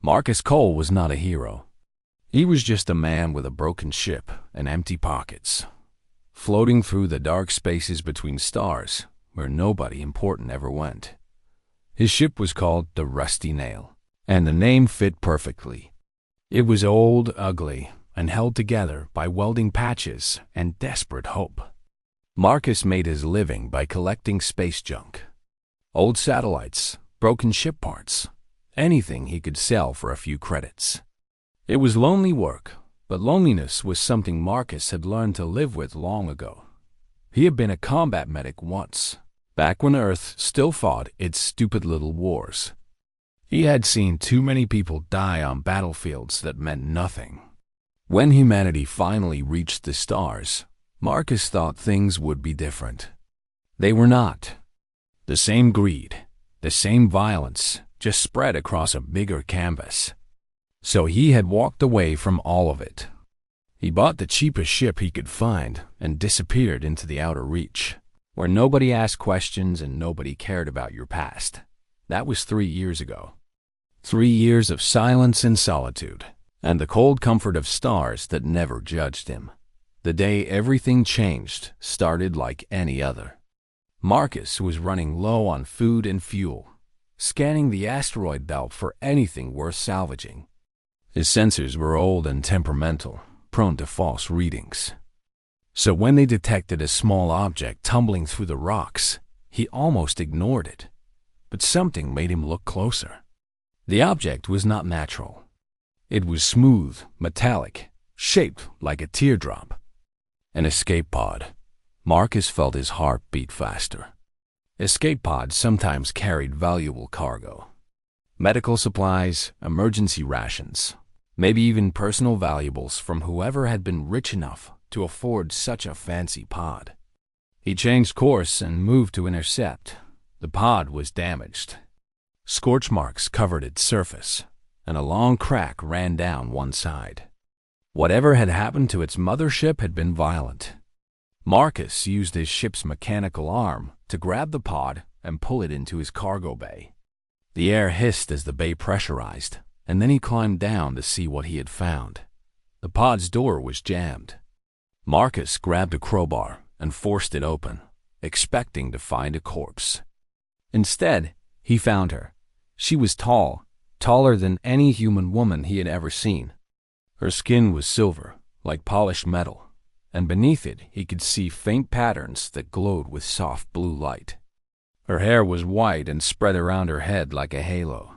Marcus Cole was not a hero. He was just a man with a broken ship and empty pockets, floating through the dark spaces between stars where nobody important ever went. His ship was called the Rusty Nail, and the name fit perfectly. It was old, ugly, and held together by welding patches and desperate hope. Marcus made his living by collecting space junk. Old satellites, broken ship parts, anything he could sell for a few credits. It was lonely work, but loneliness was something Marcus had learned to live with long ago. He had been a combat medic once, back when Earth still fought its stupid little wars. He had seen too many people die on battlefields that meant nothing. When humanity finally reached the stars, Marcus thought things would be different. They were not. The same greed, the same violence, just spread across a bigger canvas. So he had walked away from all of it. He bought the cheapest ship he could find and disappeared into the outer reach, where nobody asked questions and nobody cared about your past. That was 3 years ago. 3 years of silence and solitude, and the cold comfort of stars that never judged him. The day everything changed started like any other. Marcus was running low on food and fuel, scanning the asteroid belt for anything worth salvaging. His sensors were old and temperamental, prone to false readings. So when they detected a small object tumbling through the rocks, he almost ignored it. But something made him look closer. The object was not natural. It was smooth, metallic, shaped like a teardrop. An escape pod. Marcus felt his heart beat faster. Escape pods sometimes carried valuable cargo. Medical supplies, emergency rations, maybe even personal valuables from whoever had been rich enough to afford such a fancy pod. He changed course and moved to intercept. The pod was damaged. Scorch marks covered its surface, and a long crack ran down one side. Whatever had happened to its mothership had been violent. Marcus used his ship's mechanical arm to grab the pod and pull it into his cargo bay. The air hissed as the bay pressurized, and then he climbed down to see what he had found. The pod's door was jammed. Marcus grabbed a crowbar and forced it open, expecting to find a corpse. Instead, he found her. She was tall, taller than any human woman he had ever seen. Her skin was silver, like polished metal, and beneath it he could see faint patterns that glowed with soft blue light. Her hair was white and spread around her head like a halo.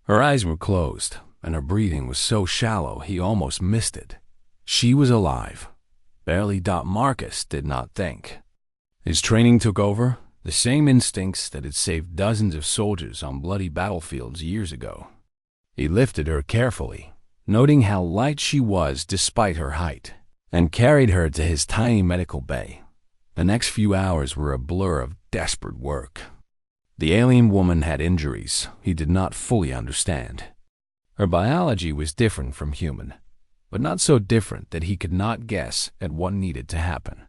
Her eyes were closed, and her breathing was so shallow he almost missed it. She was alive. Barely. Marcus did not think. His training took over, the same instincts that had saved dozens of soldiers on bloody battlefields years ago. He lifted her carefully, noting how light she was despite her height, and carried her to his tiny medical bay. The next few hours were a blur of desperate work. The alien woman had injuries he did not fully understand. Her biology was different from human, but not so different that he could not guess at what needed to happen.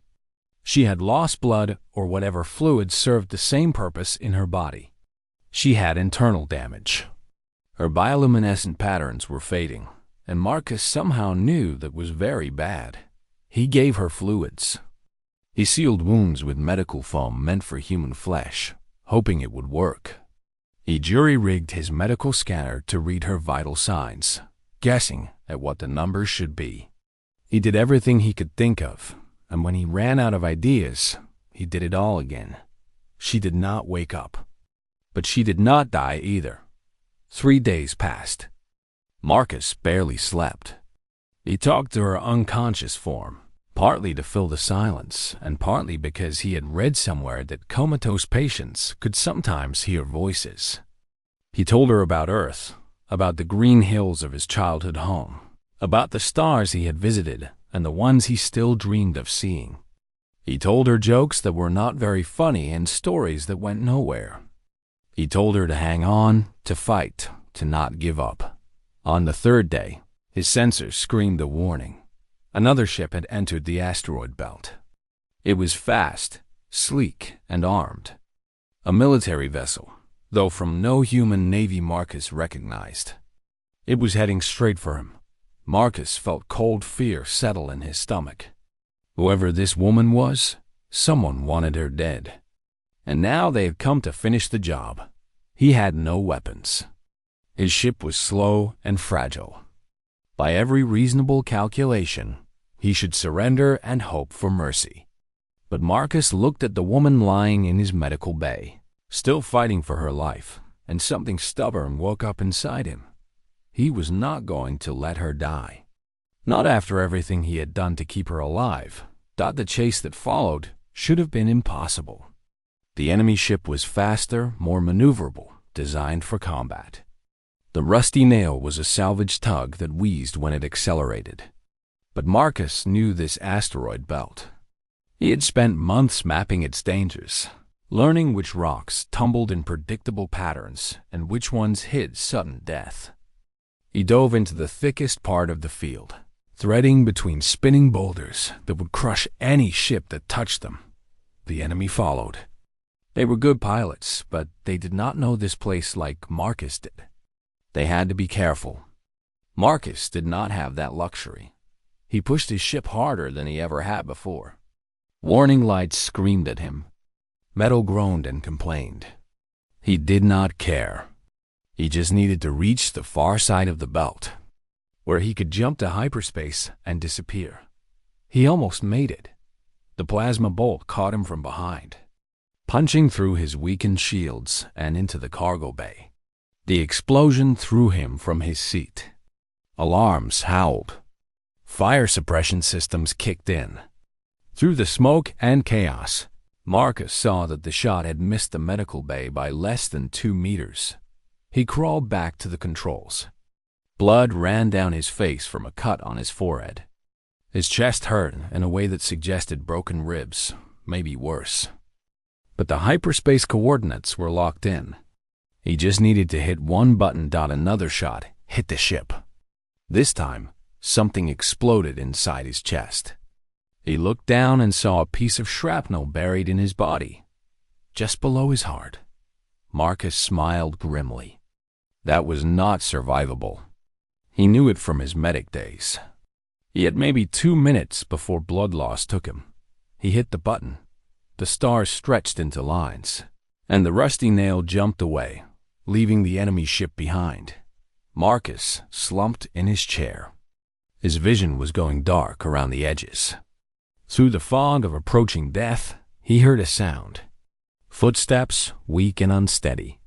She had lost blood or whatever fluid served the same purpose in her body. She had internal damage. Her bioluminescent patterns were fading, and Marcus somehow knew that was very bad. He gave her fluids. He sealed wounds with medical foam meant for human flesh, hoping it would work. He jury-rigged his medical scanner to read her vital signs, guessing at what the numbers should be. He did everything he could think of, and when he ran out of ideas, he did it all again. She did not wake up. But she did not die either. 3 days passed. Marcus barely slept. He talked to her unconscious form, partly to fill the silence, and partly because he had read somewhere that comatose patients could sometimes hear voices. He told her about Earth, about the green hills of his childhood home, about the stars he had visited and the ones he still dreamed of seeing. He told her jokes that were not very funny and stories that went nowhere. He told her to hang on, to fight, to not give up. On the 3rd day, his sensors screamed a warning. Another ship had entered the asteroid belt. It was fast, sleek, and armed. A military vessel, though from no human navy Marcus recognized. It was heading straight for him. Marcus felt cold fear settle in his stomach. Whoever this woman was, someone wanted her dead. And now they had come to finish the job. He had no weapons. His ship was slow and fragile. By every reasonable calculation, he should surrender and hope for mercy. But Marcus looked at the woman lying in his medical bay, still fighting for her life, and something stubborn woke up inside him. He was not going to let her die. Not after everything he had done to keep her alive. The chase that followed should have been impossible. The enemy ship was faster, more maneuverable, designed for combat. The rusty nail was a salvage tug that wheezed when it accelerated. But Marcus knew this asteroid belt. He had spent months mapping its dangers, learning which rocks tumbled in predictable patterns and which ones hid sudden death. He dove into the thickest part of the field, threading between spinning boulders that would crush any ship that touched them. The enemy followed. They were good pilots, but they did not know this place like Marcus did. They had to be careful. Marcus did not have that luxury. He pushed his ship harder than he ever had before. Warning lights screamed at him. Metal groaned and complained. He did not care. He just needed to reach the far side of the belt, where he could jump to hyperspace and disappear. He almost made it. The plasma bolt caught him from behind, punching through his weakened shields and into the cargo bay. The explosion threw him from his seat. Alarms howled. Fire suppression systems kicked in. Through the smoke and chaos, Marcus saw that the shot had missed the medical bay by less than 2 meters. He crawled back to the controls. Blood ran down his face from a cut on his forehead. His chest hurt in a way that suggested broken ribs, maybe worse. But the hyperspace coordinates were locked in. He just needed to hit one button. Another shot hit the ship. This time, something exploded inside his chest. He looked down and saw a piece of shrapnel buried in his body, just below his heart. Marcus smiled grimly. That was not survivable. He knew it from his medic days. He had maybe 2 minutes before blood loss took him. He hit the button. The stars stretched into lines, and the rusty nail jumped away, leaving the enemy ship behind. Marcus slumped in his chair. His vision was going dark around the edges. Through the fog of approaching death, he heard a sound. Footsteps, weak and unsteady.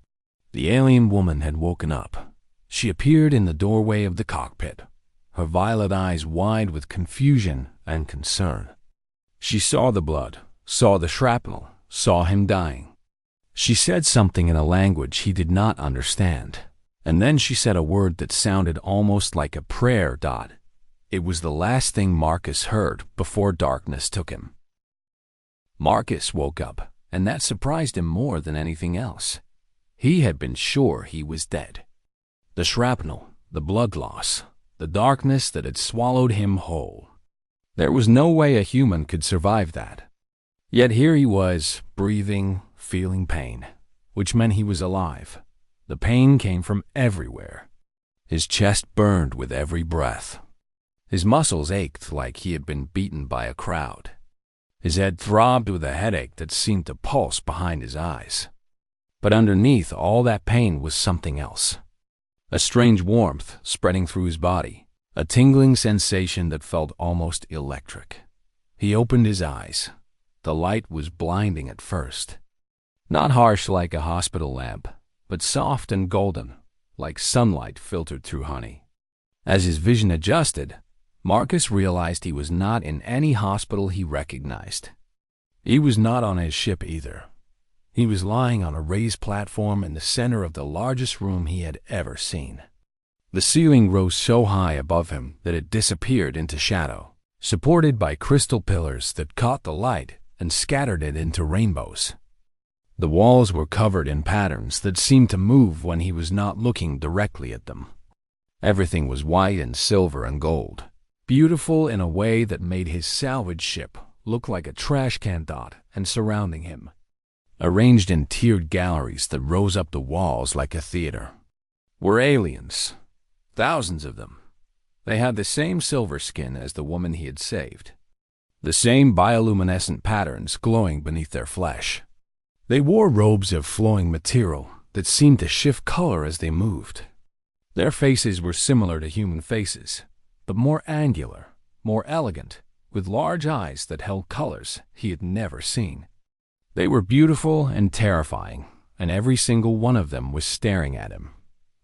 The alien woman had woken up. She appeared in the doorway of the cockpit, her violet eyes wide with confusion and concern. She saw the blood, saw the shrapnel, saw him dying. She said something in a language he did not understand, and then she said a word that sounded almost like a prayer. It was the last thing Marcus heard before darkness took him. Marcus woke up, and that surprised him more than anything else. He had been sure he was dead. The shrapnel, the blood loss, the darkness that had swallowed him whole. There was no way a human could survive that. Yet here he was, breathing, feeling pain, which meant he was alive. The pain came from everywhere. His chest burned with every breath. His muscles ached like he had been beaten by a crowd. His head throbbed with a headache that seemed to pulse behind his eyes. But underneath all that pain was something else. A strange warmth spreading through his body, a tingling sensation that felt almost electric. He opened his eyes. The light was blinding at first. Not harsh like a hospital lamp, but soft and golden, like sunlight filtered through honey. As his vision adjusted, Marcus realized he was not in any hospital he recognized. He was not on his ship either. He was lying on a raised platform in the center of the largest room he had ever seen. The ceiling rose so high above him that it disappeared into shadow, supported by crystal pillars that caught the light and scattered it into rainbows. The walls were covered in patterns that seemed to move when he was not looking directly at them. Everything was white and silver and gold, beautiful in a way that made his salvage ship look like a trash can. And surrounding him, arranged in tiered galleries that rose up the walls like a theater, were aliens. Thousands of them. They had the same silver skin as the woman he had saved. The same bioluminescent patterns glowing beneath their flesh. They wore robes of flowing material that seemed to shift color as they moved. Their faces were similar to human faces, but more angular, more elegant, with large eyes that held colors he had never seen. They were beautiful and terrifying, and every single one of them was staring at him.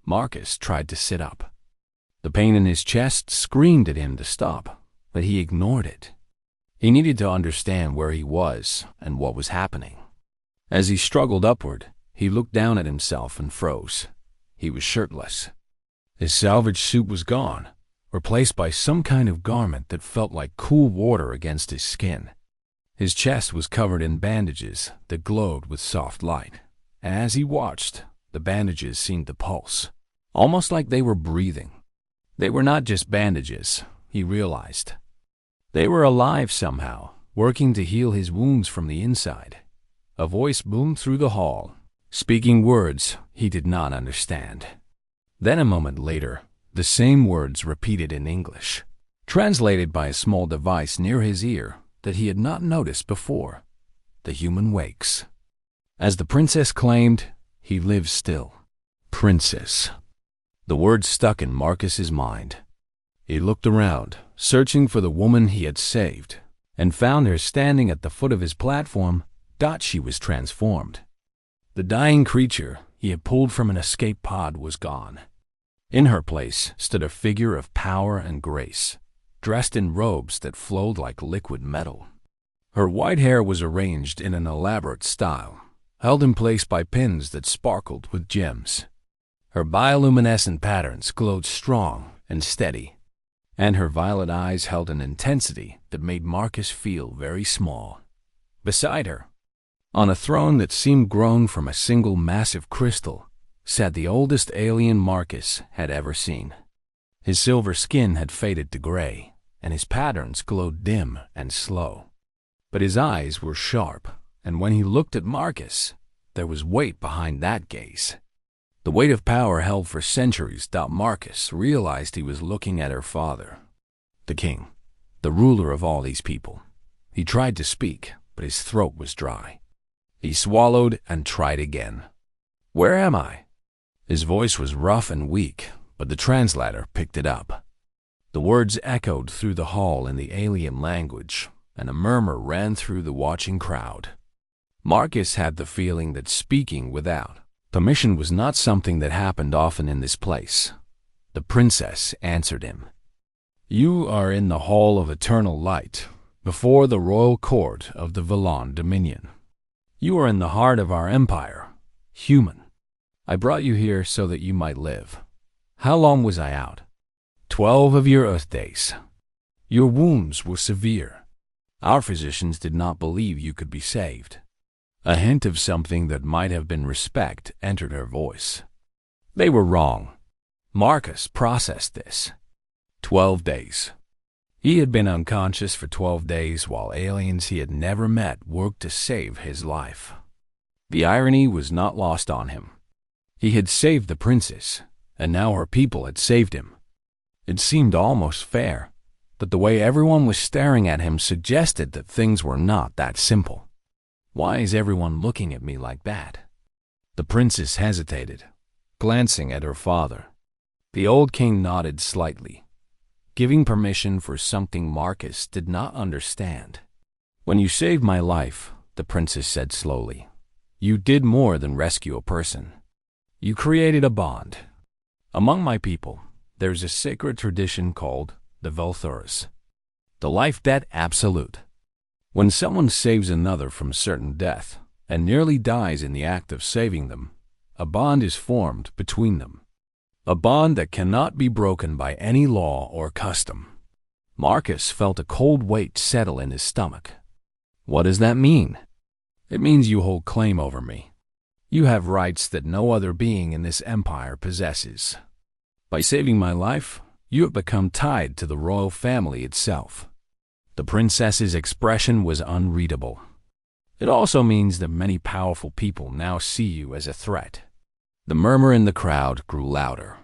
Marcus tried to sit up. The pain in his chest screamed at him to stop, but he ignored it. He needed to understand where he was and what was happening. As he struggled upward, he looked down at himself and froze. He was shirtless. His salvage suit was gone, replaced by some kind of garment that felt like cool water against his skin. His chest was covered in bandages that glowed with soft light, and as he watched, the bandages seemed to pulse, almost like they were breathing. They were not just bandages, he realized. They were alive somehow, working to heal his wounds from the inside. A voice boomed through the hall, speaking words he did not understand. Then a moment later, the same words repeated in English, translated by a small device near his ear that he had not noticed before. The human wakes. As the princess claimed, he lives still. Princess. The words stuck in Marcus's mind. He looked around, searching for the woman he had saved, and found her standing at the foot of his platform. She was transformed. The dying creature he had pulled from an escape pod was gone. In her place stood a figure of power and grace, dressed in robes that flowed like liquid metal. Her white hair was arranged in an elaborate style, held in place by pins that sparkled with gems. Her bioluminescent patterns glowed strong and steady, and her violet eyes held an intensity that made Marcus feel very small. Beside her, on a throne that seemed grown from a single massive crystal, sat the oldest alien Marcus had ever seen. His silver skin had faded to gray, and his patterns glowed dim and slow. But his eyes were sharp, and when he looked at Marcus, there was weight behind that gaze. The weight of power held for centuries. Marcus realized he was looking at her father, the king, the ruler of all these people. He tried to speak, but his throat was dry. He swallowed and tried again. "Where am I?" His voice was rough and weak, but the translator picked it up. The words echoed through the hall in the alien language, and a murmur ran through the watching crowd. Marcus had the feeling that speaking without permission was not something that happened often in this place. The princess answered him. "You are in the Hall of Eternal Light, before the royal court of the Vallon Dominion. You are in the heart of our empire, human. I brought you here so that you might live. How long was I out? 12 of your Earth days. Your wounds were severe. Our physicians did not believe you could be saved." A hint of something that might have been respect entered her voice. They were wrong. Marcus processed this. 12 days. He had been unconscious for 12 days while aliens he had never met worked to save his life. The irony was not lost on him. He had saved the princess, and now her people had saved him. It seemed almost fair, but the way everyone was staring at him suggested that things were not that simple. Why is everyone looking at me like that? The princess hesitated, glancing at her father. The old king nodded slightly, giving permission for something Marcus did not understand. "When you saved my life," the princess said slowly, "you did more than rescue a person. You created a bond. Among my people, there's a sacred tradition called the Valthuras, the life-debt absolute. When someone saves another from certain death and nearly dies in the act of saving them, a bond is formed between them. A bond that cannot be broken by any law or custom." Marcus felt a cold weight settle in his stomach. "What does that mean?" "It means you hold claim over me. You have rights that no other being in this empire possesses. By saving my life, you have become tied to the royal family itself." The princess's expression was unreadable. "It also means that many powerful people now see you as a threat." The murmur in the crowd grew louder.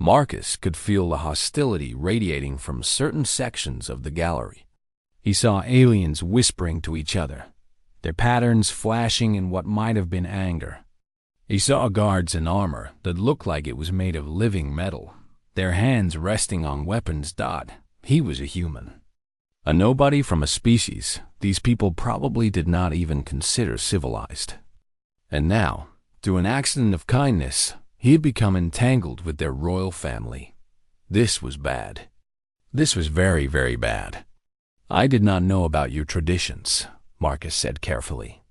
Marcus could feel the hostility radiating from certain sections of the gallery. He saw aliens whispering to each other, their patterns flashing in what might have been anger. He saw guards in armor that looked like it was made of living metal, their hands resting on weapons. He was a human. A nobody from a species these people probably did not even consider civilized. And now, through an accident of kindness, he had become entangled with their royal family. This was bad. This was very, very bad. I did not know about your traditions, Marcus said carefully.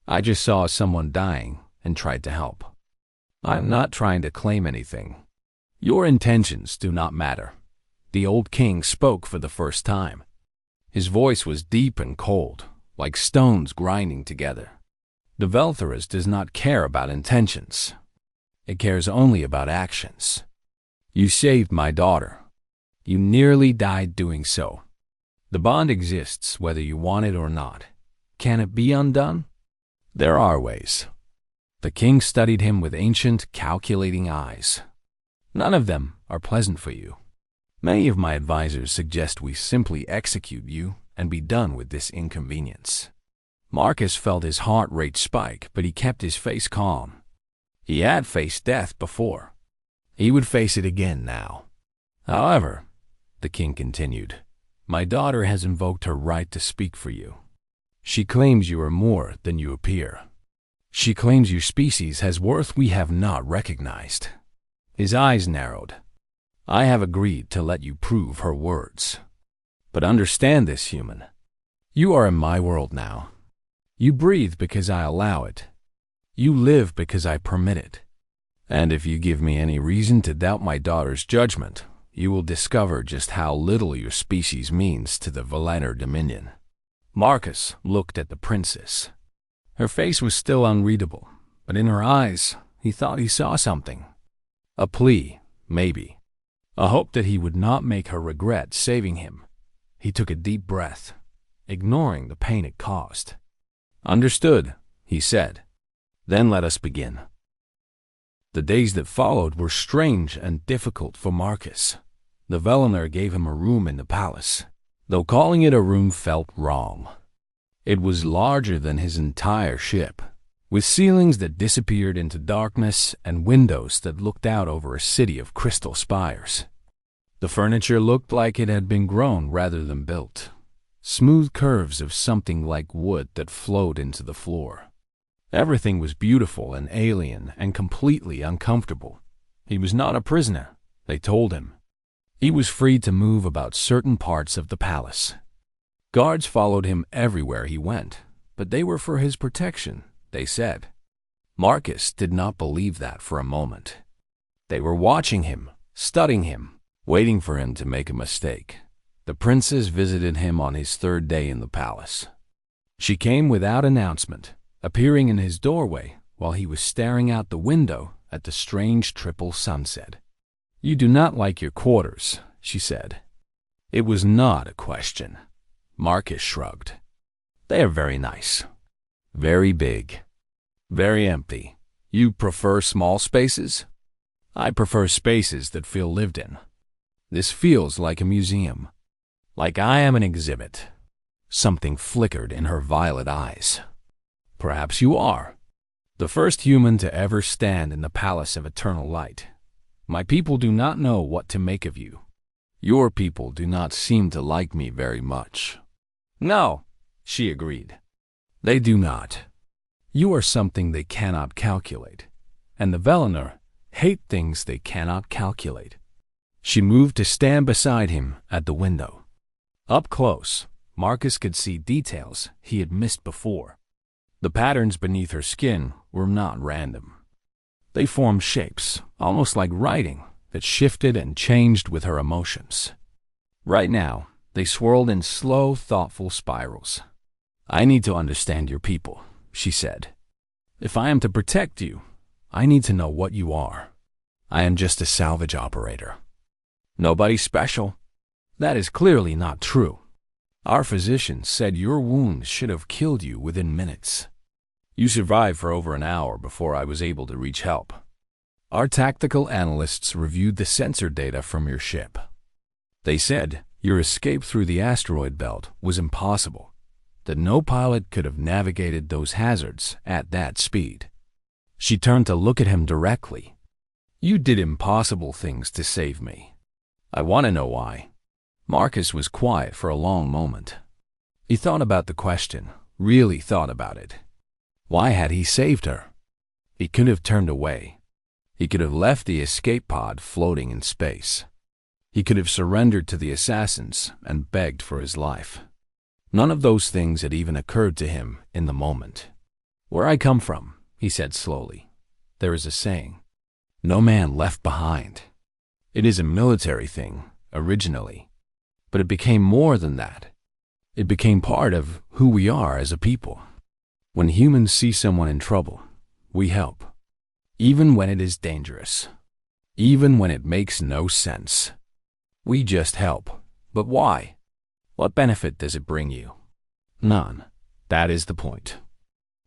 I just saw someone dying and tried to help. I'm not trying to claim anything. Your intentions do not matter. The old king spoke for the first time. His voice was deep and cold, like stones grinding together. The Veltharis does not care about intentions. It cares only about actions. You saved my daughter. You nearly died doing so. The bond exists whether you want it or not. Can it be undone? There are ways. The king studied him with ancient, calculating eyes. None of them are pleasant for you. Many of my advisors suggest we simply execute you and be done with this inconvenience. Marcus felt his heart rate spike, but he kept his face calm. He had faced death before. He would face it again now. However, the king continued, my daughter has invoked her right to speak for you. She claims you are more than you appear. She claims your species has worth we have not recognized. His eyes narrowed. I have agreed to let you prove her words. But understand this, human. You are in my world now. You breathe because I allow it. You live because I permit it. And if you give me any reason to doubt my daughter's judgment, you will discover just how little your species means to the Velaner Dominion. Marcus looked at the princess. Her face was still unreadable, but in her eyes, he thought he saw something. A plea, maybe. A hope that he would not make her regret saving him. He took a deep breath, ignoring the pain it caused. Understood, he said. Then let us begin. The days that followed were strange and difficult for Marcus. The Velaner gave him a room in the palace, though calling it a room felt wrong. It was larger than his entire ship, with ceilings that disappeared into darkness and windows that looked out over a city of crystal spires. The furniture looked like it had been grown rather than built, smooth curves of something like wood that flowed into the floor. Everything was beautiful and alien and completely uncomfortable. He was not a prisoner, they told him. He was free to move about certain parts of the palace. Guards followed him everywhere he went, but they were for his protection, they said. Marcus did not believe that for a moment. They were watching him, studying him, waiting for him to make a mistake. The princess visited him on his third day in the palace. She came without announcement, appearing in his doorway while he was staring out the window at the strange triple sunset. You do not like your quarters, she said. It was not a question. Marcus shrugged. They are very nice. Very big. Very empty. You prefer small spaces? I prefer spaces that feel lived in. This feels like a museum. Like I am an exhibit. Something flickered in her violet eyes. Perhaps you are. The first human to ever stand in the palace of eternal light. My people do not know what to make of you. Your people do not seem to like me very much. No, she agreed. They do not. You are something they cannot calculate, and the Velaner hate things they cannot calculate. She moved to stand beside him at the window. Up close, Marcus could see details he had missed before. The patterns beneath her skin were not random. They formed shapes, almost like writing, that shifted and changed with her emotions. Right now, they swirled in slow, thoughtful spirals. I need to understand your people, she said. If I am to protect you, I need to know what you are. I am just a salvage operator. Nobody special. That is clearly not true. Our physicians said your wounds should have killed you within minutes. You survived for over an hour before I was able to reach help. Our tactical analysts reviewed the sensor data from your ship. They said your escape through the asteroid belt was impossible, that no pilot could have navigated those hazards at that speed. She turned to look at him directly. You did impossible things to save me. I want to know why. Marcus was quiet for a long moment. He thought about the question, really thought about it. Why had he saved her? He could have turned away. He could have left the escape pod floating in space. He could have surrendered to the assassins and begged for his life. None of those things had even occurred to him in the moment. Where I come from, he said slowly, there is a saying, no man left behind. It is a military thing, originally, but it became more than that. It became part of who we are as a people. When humans see someone in trouble, we help, even when it is dangerous, even when it makes no sense. We just help. But why? What benefit does it bring you? None. That is the point.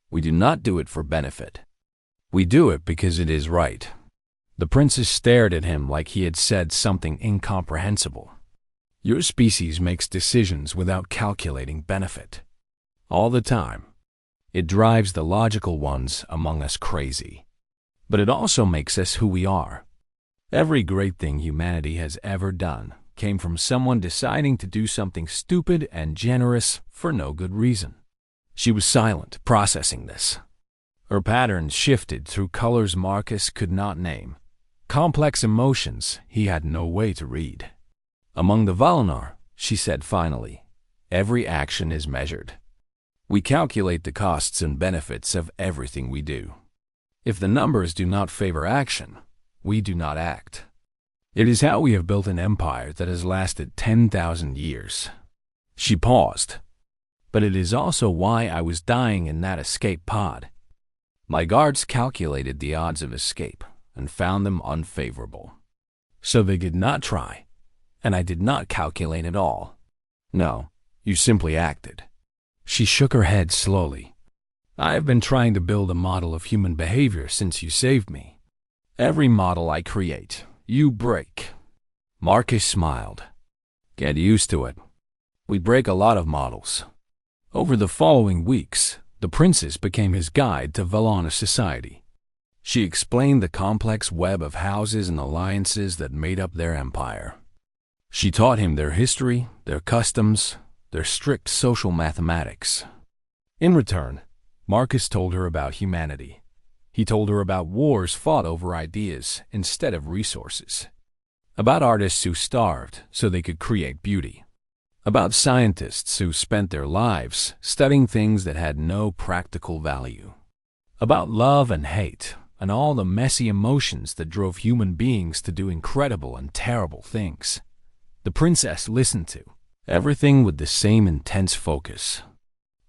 We do not do it for benefit. We do it because it is right. The princess stared at him like he had said something incomprehensible. Your species makes decisions without calculating benefit. All the time. It drives the logical ones among us crazy. But it also makes us who we are. Every great thing humanity has ever done came from someone deciding to do something stupid and generous for no good reason. She was silent, processing this. Her patterns shifted through colors Marcus could not name, complex emotions he had no way to read. Among the Valinar, she said finally, every action is measured. We calculate the costs and benefits of everything we do. If the numbers do not favor action, we do not act. It is how we have built an empire that has lasted 10,000 years. She paused. But it is also why I was dying in that escape pod. My guards calculated the odds of escape and found them unfavorable. So they did not try, and I did not calculate at all. No, you simply acted. She shook her head slowly. I have been trying to build a model of human behavior since you saved me. Every model I create, you break. Marcus smiled. Get used to it. We break a lot of models. Over the following weeks, the princess became his guide to Valana society. She explained the complex web of houses and alliances that made up their empire. She taught him their history, their customs, their strict social mathematics. In return, Marcus told her about humanity. He told her about wars fought over ideas instead of resources, about artists who starved so they could create beauty, about scientists who spent their lives studying things that had no practical value, about love and hate and all the messy emotions that drove human beings to do incredible and terrible things. The princess listened to everything with the same intense focus.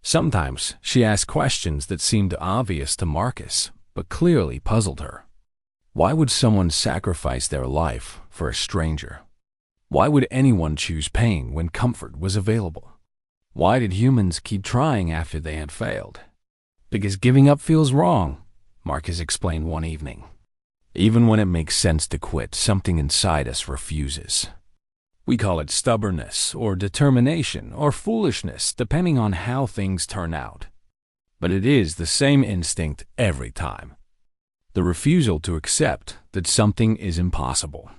Sometimes she asked questions that seemed obvious to Marcus, but clearly puzzled her. Why would someone sacrifice their life for a stranger? Why would anyone choose pain when comfort was available? Why did humans keep trying after they had failed? Because giving up feels wrong, Marcus explained one evening. Even when it makes sense to quit, something inside us refuses. We call it stubbornness or determination or foolishness, depending on how things turn out. But it is the same instinct every time. The refusal to accept that something is impossible.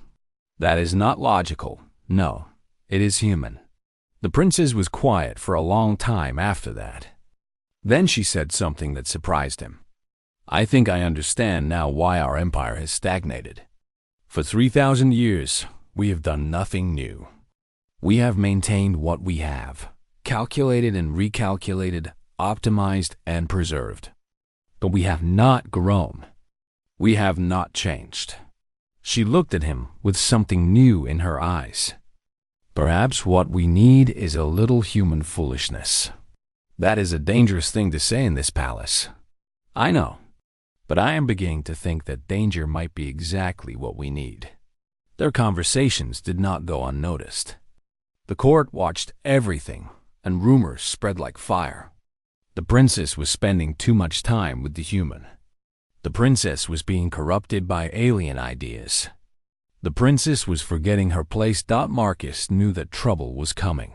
That is not logical. No, it is human. The princess was quiet for a long time after that. Then she said something that surprised him. I think I understand now why our empire has stagnated. For 3,000 years, we have done nothing new. We have maintained what we have, calculated and recalculated, optimized and preserved. But we have not grown. We have not changed. She looked at him with something new in her eyes. Perhaps what we need is a little human foolishness. That is a dangerous thing to say in this palace. I know, but I am beginning to think that danger might be exactly what we need. Their conversations did not go unnoticed. The court watched everything, and rumors spread like fire. The princess was spending too much time with the human. The princess was being corrupted by alien ideas. The princess was forgetting her place. Marcus knew that trouble was coming.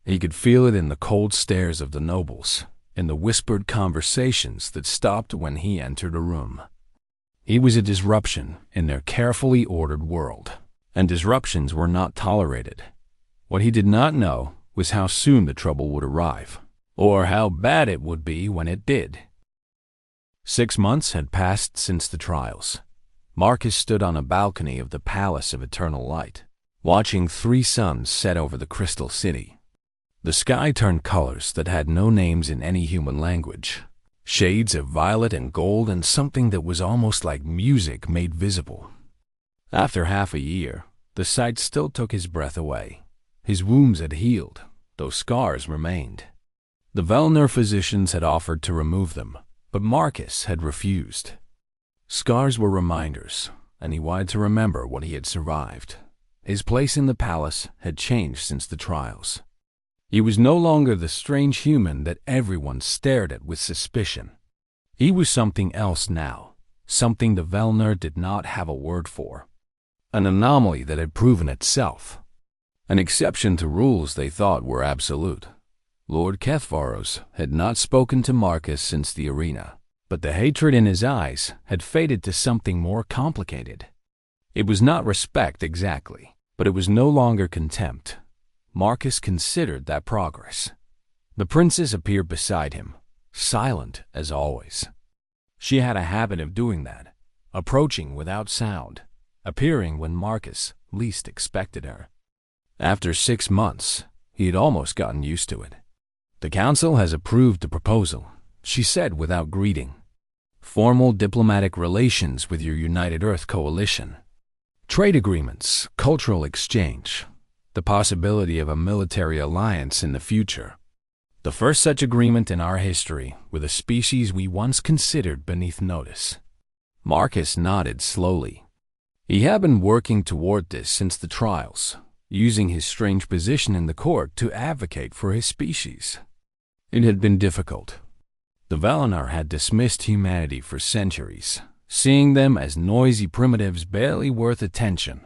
He could feel it in the cold stares of the nobles, in the whispered conversations that stopped when he entered a room. He was a disruption in their carefully ordered world, and disruptions were not tolerated. What he did not know was how soon the trouble would arrive, or how bad it would be when it did. 6 months had passed since the trials. Marcus stood on a balcony of the Palace of Eternal Light, watching 3 suns set over the Crystal City. The sky turned colors that had no names in any human language. Shades of violet and gold, and something that was almost like music made visible. After half a year, the sight still took his breath away. His wounds had healed, though scars remained. The Velner physicians had offered to remove them, but Marcus had refused. Scars were reminders, and he wanted to remember what he had survived. His place in the palace had changed since the trials. He was no longer the strange human that everyone stared at with suspicion. He was something else now, something the Velner did not have a word for. An anomaly that had proven itself. An exception to rules they thought were absolute. Lord Kethvaros had not spoken to Marcus since the arena, but the hatred in his eyes had faded to something more complicated. It was not respect exactly, but it was no longer contempt. Marcus considered that progress. The princess appeared beside him, silent as always. She had a habit of doing that, approaching without sound, appearing when Marcus least expected her. After 6 months, he had almost gotten used to it. "The council has approved the proposal," she said without greeting. "Formal diplomatic relations with your United Earth coalition. Trade agreements, cultural exchange, the possibility of a military alliance in the future. The first such agreement in our history with a species we once considered beneath notice." Marcus nodded slowly. He had been working toward this since the trials, using his strange position in the court to advocate for his species. It had been difficult. The Valinar had dismissed humanity for centuries, seeing them as noisy primitives barely worth attention.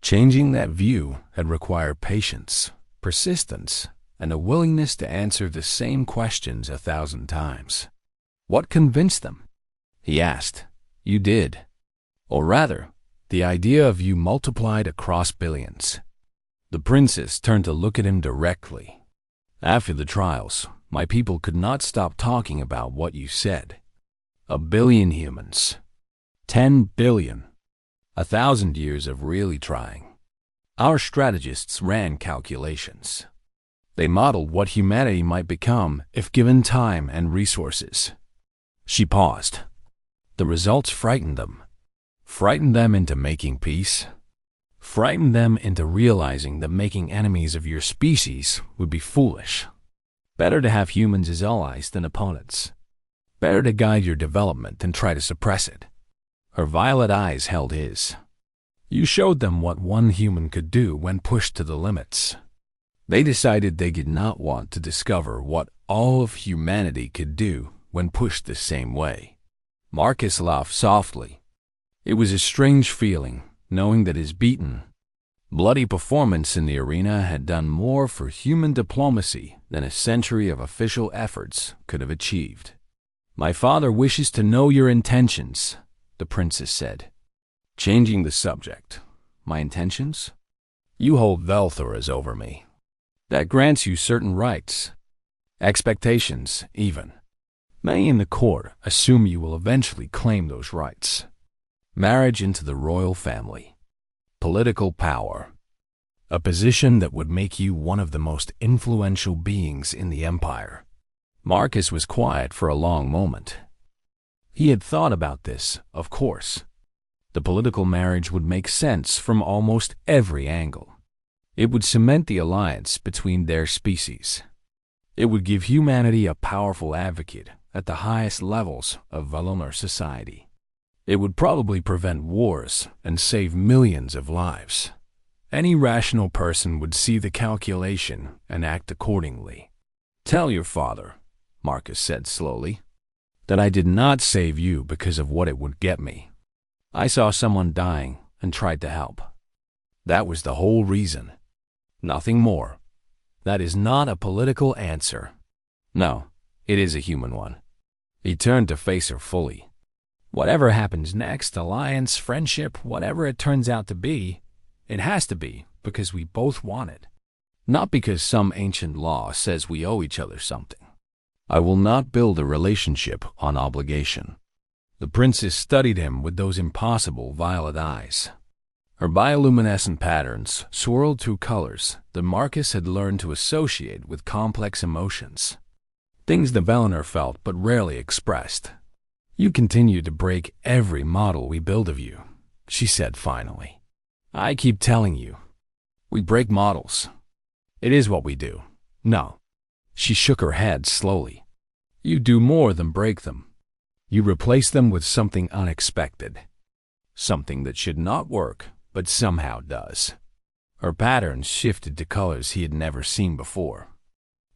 Changing that view had required patience, persistence, and a willingness to answer the same questions 1,000 times. "What convinced them?" he asked. "You did. Or rather, the idea of you multiplied across billions." The princess turned to look at him directly. "After the trials, my people could not stop talking about what you said. 1 billion humans. 10 billion. 1,000 years of really trying. Our strategists ran calculations. They modeled what humanity might become if given time and resources." She paused. "The results frightened them. Frightened them into making peace. Frightened them into realizing that making enemies of your species would be foolish. Better to have humans as allies than opponents. Better to guide your development than try to suppress it." Her violet eyes held his. "You showed them what one human could do when pushed to the limits. They decided they did not want to discover what all of humanity could do when pushed the same way." Marcus laughed softly. It was a strange feeling, knowing that his beaten, bloody performance in the arena had done more for human diplomacy than a century of official efforts could have achieved. "My father wishes to know your intentions," the princess said, changing the subject. "My intentions? You hold Velthoras over me. That grants you certain rights, expectations even. Many in the court assume you will eventually claim those rights. Marriage into the royal family, political power, a position that would make you one of the most influential beings in the empire." Marcus was quiet for a long moment. He had thought about this, of course. The political marriage would make sense from almost every angle. It would cement the alliance between their species. It would give humanity a powerful advocate at the highest levels of Valunar society. It would probably prevent wars and save millions of lives. Any rational person would see the calculation and act accordingly. "Tell your father," Marcus said slowly. That I did not save you because of what it would get me. I saw someone dying and tried to help. That was the whole reason. Nothing more. That is not a political answer. No, it is a human one. He turned to face her fully. Whatever happens next, alliance, friendship, whatever it turns out to be, it has to be because we both want it. Not because some ancient law says we owe each other something. I will not build a relationship on obligation. The princess studied him with those impossible violet eyes. Her bioluminescent patterns swirled through colors that Marcus had learned to associate with complex emotions. Things the Velenar felt but rarely expressed. You continue to break every model we build of you, she said finally. I keep telling you, we break models. It is what we do. No. She shook her head slowly. You do more than break them. You replace them with something unexpected. Something that should not work, but somehow does. Her patterns shifted to colors he had never seen before.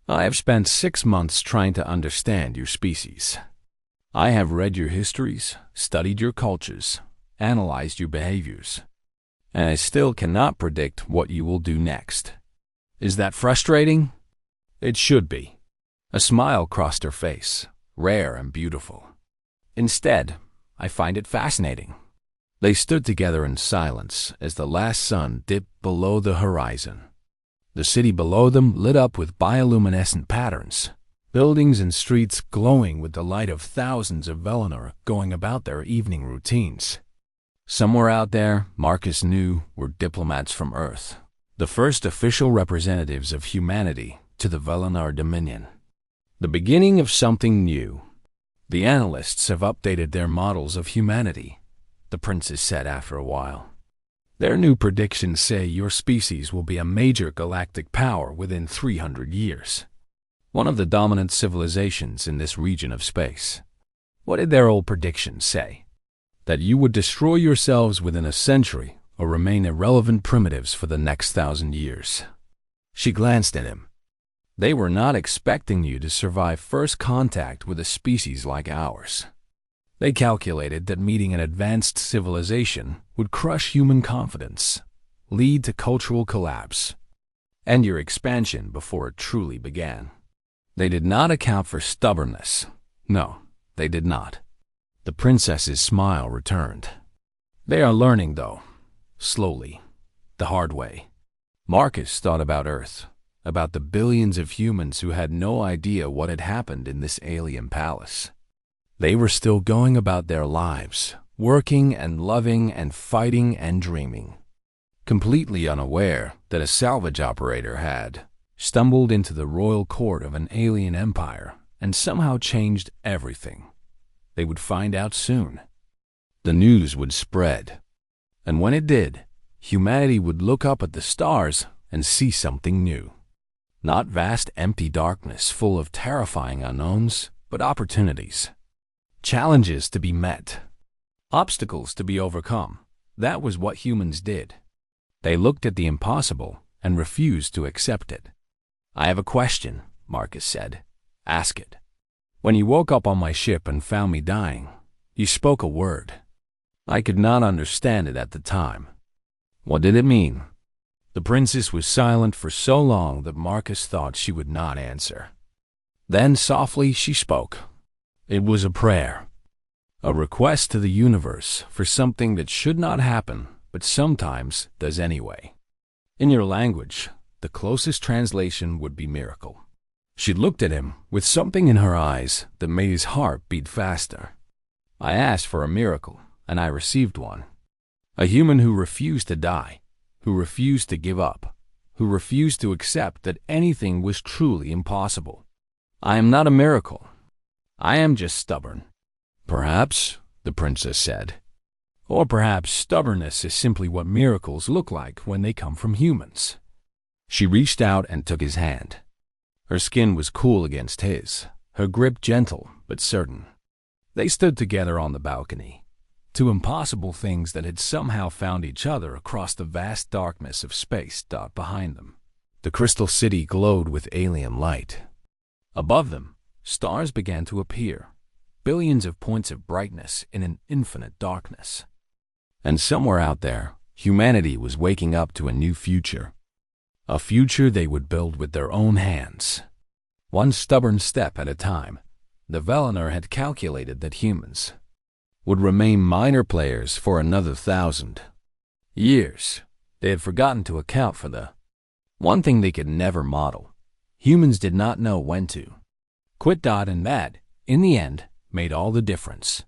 I have spent 6 months trying to understand your species. I have read your histories, studied your cultures, analyzed your behaviors, and I still cannot predict what you will do next. Is that frustrating? It should be. A smile crossed her face, rare and beautiful. Instead, I find it fascinating. They stood together in silence as the last sun dipped below the horizon. The city below them lit up with bioluminescent patterns, buildings and streets glowing with the light of thousands of Velenar going about their evening routines. Somewhere out there, Marcus knew, were diplomats from Earth, the first official representatives of humanity to the Velenar Dominion. The beginning of something new. The analysts have updated their models of humanity, the princess said after a while. Their new predictions say your species will be a major galactic power within 300 years. One of the dominant civilizations in this region of space. What did their old predictions say? That you would destroy yourselves within a century or remain irrelevant primitives for the next 1,000 years. She glanced at him. They were not expecting you to survive first contact with a species like ours. They calculated that meeting an advanced civilization would crush human confidence, lead to cultural collapse, and your expansion before it truly began. They did not account for stubbornness. No, they did not. The princess's smile returned. They are learning, though, slowly, the hard way. Marcus thought about Earth, about the billions of humans who had no idea what had happened in this alien palace. They were still going about their lives, working and loving and fighting and dreaming, completely unaware that a salvage operator had stumbled into the royal court of an alien empire and somehow changed everything. They would find out soon. The news would spread, and when it did, humanity would look up at the stars and see something new. Not vast empty darkness full of terrifying unknowns, but opportunities. Challenges to be met. Obstacles to be overcome. That was what humans did. They looked at the impossible and refused to accept it. I have a question, Marcus said. Ask it. When you woke up on my ship and found me dying, you spoke a word. I could not understand it at the time. What did it mean? The princess was silent for so long that Marcus thought she would not answer. Then softly she spoke. It was a prayer. A request to the universe for something that should not happen, but sometimes does anyway. In your language, the closest translation would be miracle. She looked at him with something in her eyes that made his heart beat faster. I asked for a miracle, and I received one. A human who refused to die, who refused to give up, who refused to accept that anything was truly impossible. I am not a miracle. I am just stubborn. Perhaps, the princess said. Or perhaps stubbornness is simply what miracles look like when they come from humans. She reached out and took his hand. Her skin was cool against his, her grip gentle but certain. They stood together on the balcony, two impossible things that had somehow found each other across the vast darkness of space behind them. The crystal city glowed with alien light. Above them, stars began to appear, billions of points of brightness in an infinite darkness. And somewhere out there, humanity was waking up to a new future. A future they would build with their own hands. One stubborn step at a time, the Velenar had calculated that humans would remain minor players for another 1,000 years. They had forgotten to account for the one thing they could never model. Humans did not know when to quit. And that, in the end, made all the difference.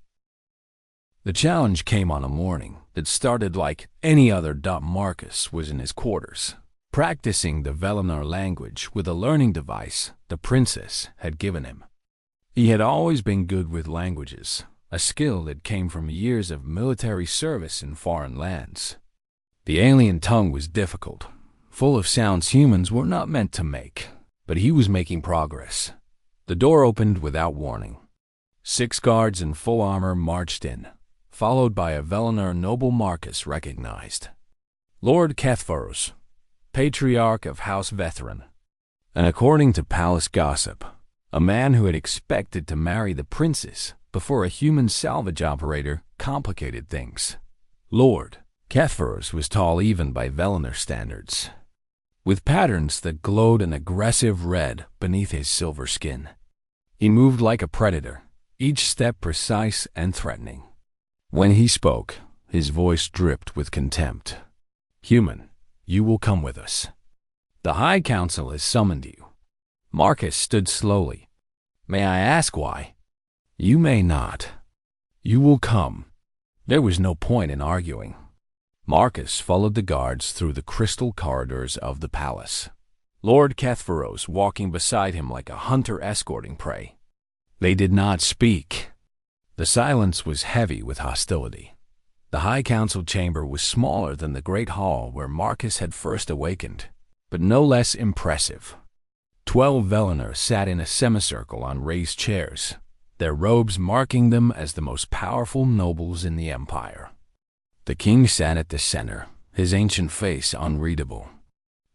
The challenge came on a morning that started like any other. Marcus was in his quarters, practicing the Velenar language with a learning device the princess had given him. He had always been good with languages, a skill that came from years of military service in foreign lands. The alien tongue was difficult, full of sounds humans were not meant to make, but he was making progress. The door opened without warning. 6 guards in full armor marched in, followed by a Velenar noble Marcus recognized. Lord Kethvaros, Patriarch of House Veteran, and according to palace gossip, a man who had expected to marry the princess before a human salvage operator complicated things. Lord Kethvaros was tall even by Velenar standards, with patterns that glowed an aggressive red beneath his silver skin. He moved like a predator, each step precise and threatening. When he spoke, his voice dripped with contempt. "Human, you will come with us. The High Council has summoned you." Marcus stood slowly. "May I ask why?" "You may not. You will come." There was no point in arguing. Marcus followed the guards through the crystal corridors of the palace, Lord Kethvaros walking beside him like a hunter escorting prey. They did not speak. The silence was heavy with hostility. The High Council chamber was smaller than the great hall where Marcus had first awakened, but no less impressive. 12 Velenar sat in a semicircle on raised chairs, their robes marking them as the most powerful nobles in the empire. The king sat at the center, his ancient face unreadable.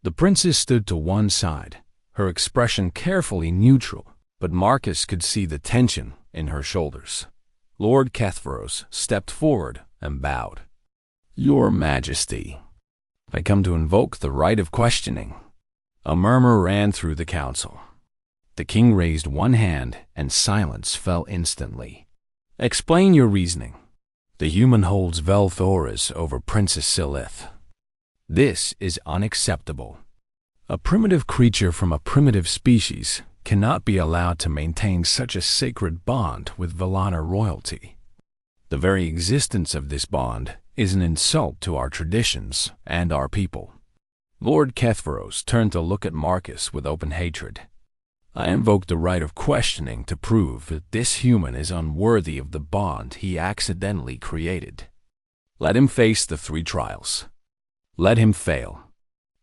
The princess stood to one side, her expression carefully neutral, but Marcus could see the tension in her shoulders. Lord Kethvaros stepped forward and bowed. "Your Majesty, I come to invoke the right of questioning." A murmur ran through the council. The king raised one hand and silence fell instantly. "Explain your reasoning." "The human holds Velthoras over Princess Silith. This is unacceptable. A primitive creature from a primitive species cannot be allowed to maintain such a sacred bond with Velenar royalty. The very existence of this bond is an insult to our traditions and our people." Lord Kethvaros turned to look at Marcus with open hatred. "I invoke the right of questioning to prove that this human is unworthy of the bond he accidentally created. Let him face the 3 trials. Let him fail.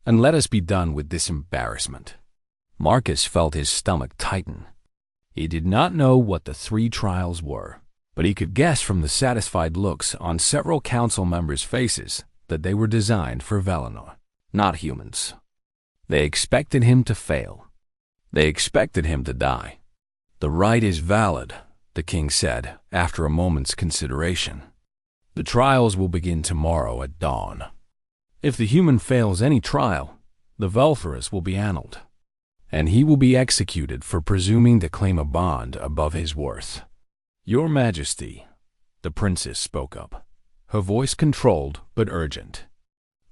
And let us be done with this embarrassment." Marcus felt his stomach tighten. He did not know what the 3 trials were, but he could guess from the satisfied looks on several council members' faces that they were designed for Velenar, not humans. They expected him to fail. They expected him to die. "The right is valid," the king said after a moment's consideration. "The trials will begin tomorrow at dawn. If the human fails any trial, the Velthoras will be annulled, and he will be executed for presuming to claim a bond above his worth." "Your Majesty," the princess spoke up, her voice controlled but urgent.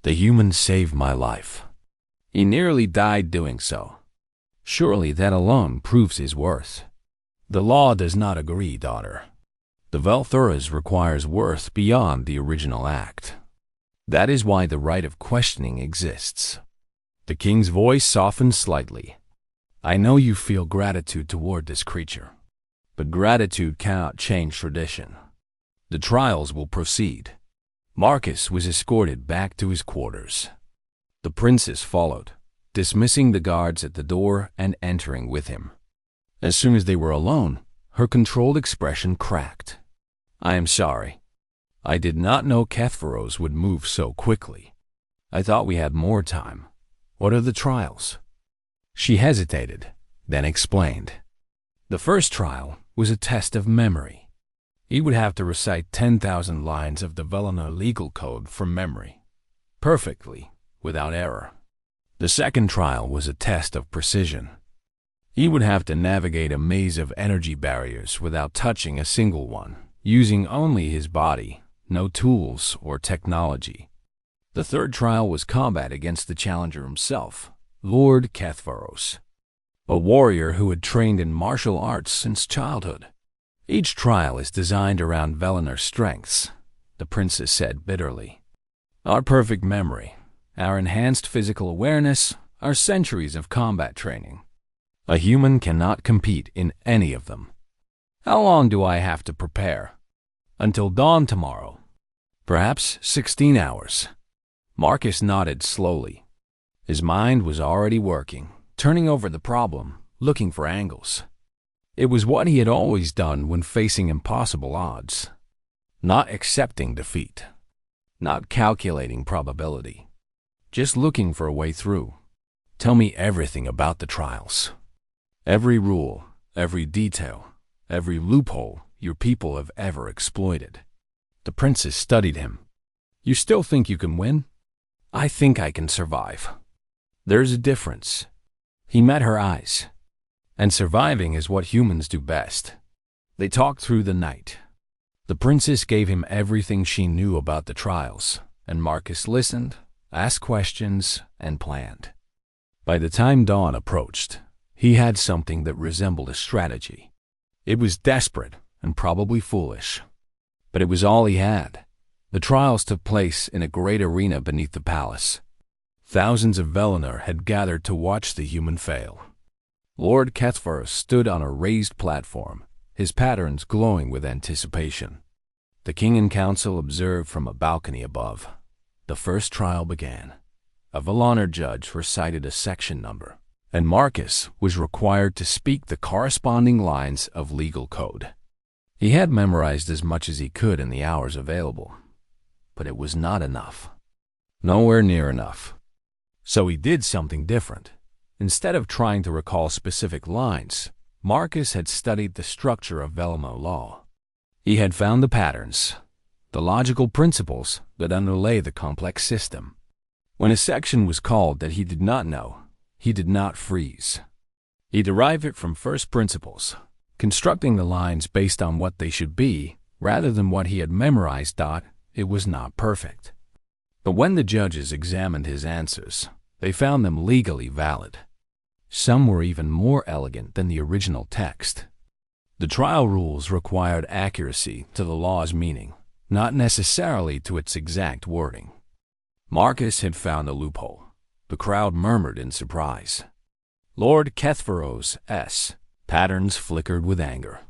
"The human saved my life. He nearly died doing so. Surely that alone proves his worth." "The law does not agree, daughter. The Velthoras requires worth beyond the original act. That is why the right of questioning exists." The king's voice softened slightly. "I know you feel gratitude toward this creature, but gratitude cannot change tradition. The trials will proceed." Marcus was escorted back to his quarters. The princess followed, dismissing the guards at the door and entering with him. As soon as they were alone, her controlled expression cracked. "I am sorry. I did not know Kethvaros would move so quickly. I thought we had more time. What are the trials?" She hesitated, then explained. "The first trial was a test of memory. He would have to recite 10,000 lines of the Velana legal code from memory, perfectly, without error. The second trial was a test of precision. He would have to navigate a maze of energy barriers without touching a single one, using only his body, no tools or technology. The third trial was combat against the challenger himself, Lord Kethvaros, a warrior who had trained in martial arts since childhood. Each trial is designed around Velanar's strengths, the princess said bitterly. Our perfect memory, our enhanced physical awareness, our centuries of combat training. A human cannot compete in any of them. How long do I have to prepare? Until dawn tomorrow. Perhaps 16 hours. Marcus nodded slowly. His mind was already working, turning over the problem, looking for angles. It was what he had always done when facing impossible odds. Not accepting defeat. Not calculating probability. Just looking for a way through. Tell me everything about the trials. Every rule, every detail, every loophole your people have ever exploited. The princess studied him. You still think you can win? I think I can survive. There's a difference. He met her eyes. And surviving is what humans do best. They talked through the night. The princess gave him everything she knew about the trials, and Marcus listened, asked questions, and planned. By the time dawn approached, he had something that resembled a strategy. It was desperate and probably foolish, but it was all he had. The trials took place in a great arena beneath the palace. Thousands of Velanar had gathered to watch the human fail. Lord Kethvaros stood on a raised platform, his patterns glowing with anticipation. The king and council observed from a balcony above. The first trial began. A Velanar judge recited a section number, and Marcus was required to speak the corresponding lines of legal code. He had memorized as much as he could in the hours available, but it was not enough. Nowhere near enough. So he did something different. Instead of trying to recall specific lines, Marcus had studied the structure of Velamo law. He had found the patterns, the logical principles that underlay the complex system. When a section was called that he did not know, he did not freeze. He derived it from first principles, constructing the lines based on what they should be rather than what he had memorized. It was not perfect. But when the judges examined his answers, they found them legally valid. Some were even more elegant than the original text. The trial rules required accuracy to the law's meaning, not necessarily to its exact wording. Marcus had found a loophole. The crowd murmured in surprise. Lord Kethvaros' patterns flickered with anger.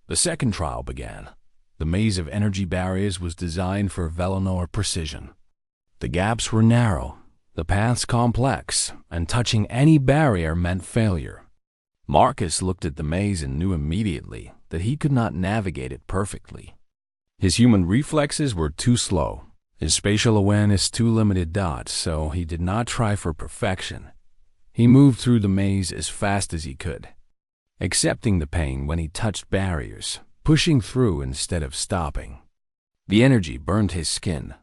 The second trial began. The maze of energy barriers was designed for Velanor precision. The gaps were narrow, the paths complex, and touching any barrier meant failure. Marcus looked at the maze and knew immediately that he could not navigate it perfectly. His human reflexes were too slow. His spatial awareness too limited. So he did not try for perfection. He moved through the maze as fast as he could, accepting the pain when he touched barriers, pushing through instead of stopping. The energy burned his skin,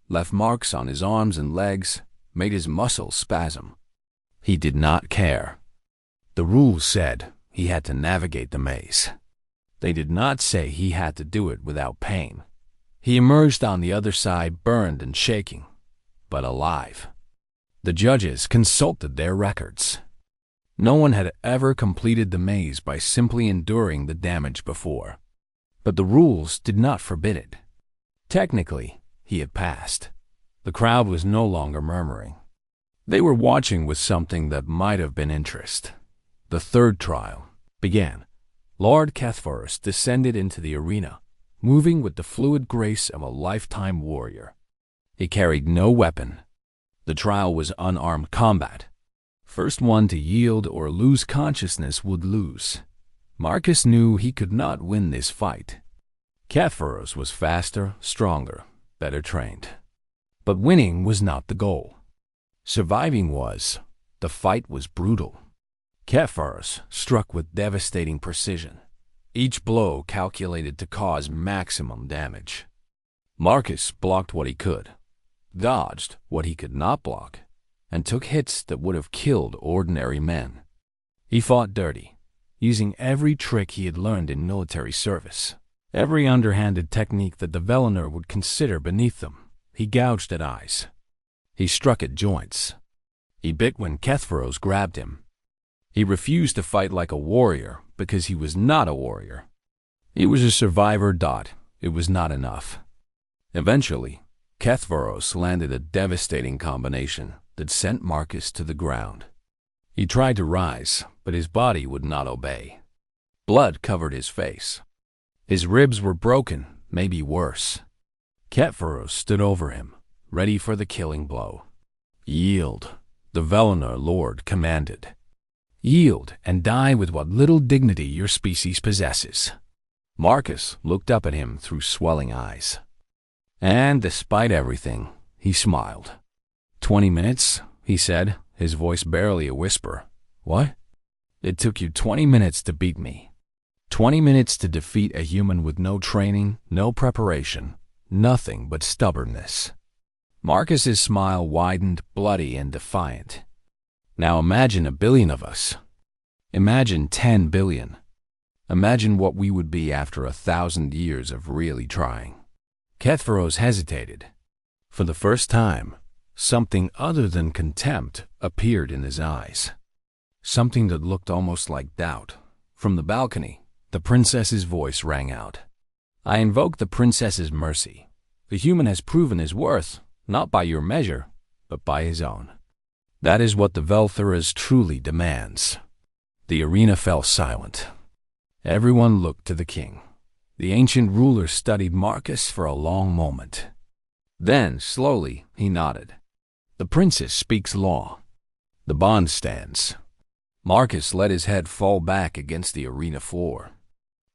left marks on his arms and legs, made his muscles spasm. He did not care. The rules said he had to navigate the maze. They did not say he had to do it without pain. He emerged on the other side burned and shaking, but alive. The judges consulted their records. No one had ever completed the maze by simply enduring the damage before. But the rules did not forbid it. Technically, he had passed. The crowd was no longer murmuring. They were watching with something that might have been interest. The third trial began. Lord Kethvaros descended into the arena, moving with the fluid grace of a lifetime warrior. He carried no weapon. The trial was unarmed combat. First one to yield or lose consciousness would lose. Marcus knew he could not win this fight. Kethvaros was faster, stronger, better trained. But winning was not the goal. Surviving was. The fight was brutal. Kethvaros struck with devastating precision. each blow calculated to cause maximum damage. Marcus blocked what he could, dodged what he could not block, and took hits that would have killed ordinary men. He fought dirty, using every trick he had learned in military service. Every underhanded technique that the Velenar would consider beneath them. He gouged at eyes. He struck at joints. He bit when Kethvaros grabbed him. He refused to fight like a warrior because he was not a warrior. He was a survivor. It was not enough. Eventually, Kethvaros landed a devastating combination that sent Marcus to the ground. He tried to rise, but his body would not obey. Blood covered his face. His ribs were broken, maybe worse. Kethvaros stood over him, ready for the killing blow. Yield, the Velenar Lord commanded. Yield and die with what little dignity your species possesses. Marcus looked up at him through swelling eyes. And despite everything, he smiled. 20 minutes, he said, his voice barely a whisper. What? It took you 20 minutes to beat me. 20 minutes to defeat a human with no training, no preparation, nothing but stubbornness. Marcus's smile widened, bloody and defiant. Now imagine 1 billion of us. Imagine 10 billion. Imagine what we would be after 1,000 years of really trying. Kethvaros hesitated. For the first time, something other than contempt appeared in his eyes. Something that looked almost like doubt. From the balcony, the princess's voice rang out. I invoke the princess's mercy. The human has proven his worth, not by your measure, but by his own. That is what the Veltharas truly demands. The arena fell silent. Everyone looked to the king. The ancient ruler studied Marcus for a long moment. Then, slowly, he nodded. The princess speaks law. The bond stands. Marcus let his head fall back against the arena floor.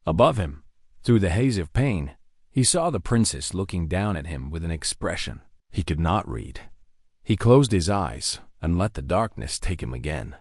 Above him, through the haze of pain, he saw the princess looking down at him with an expression he could not read. He closed his eyes and let the darkness take him again.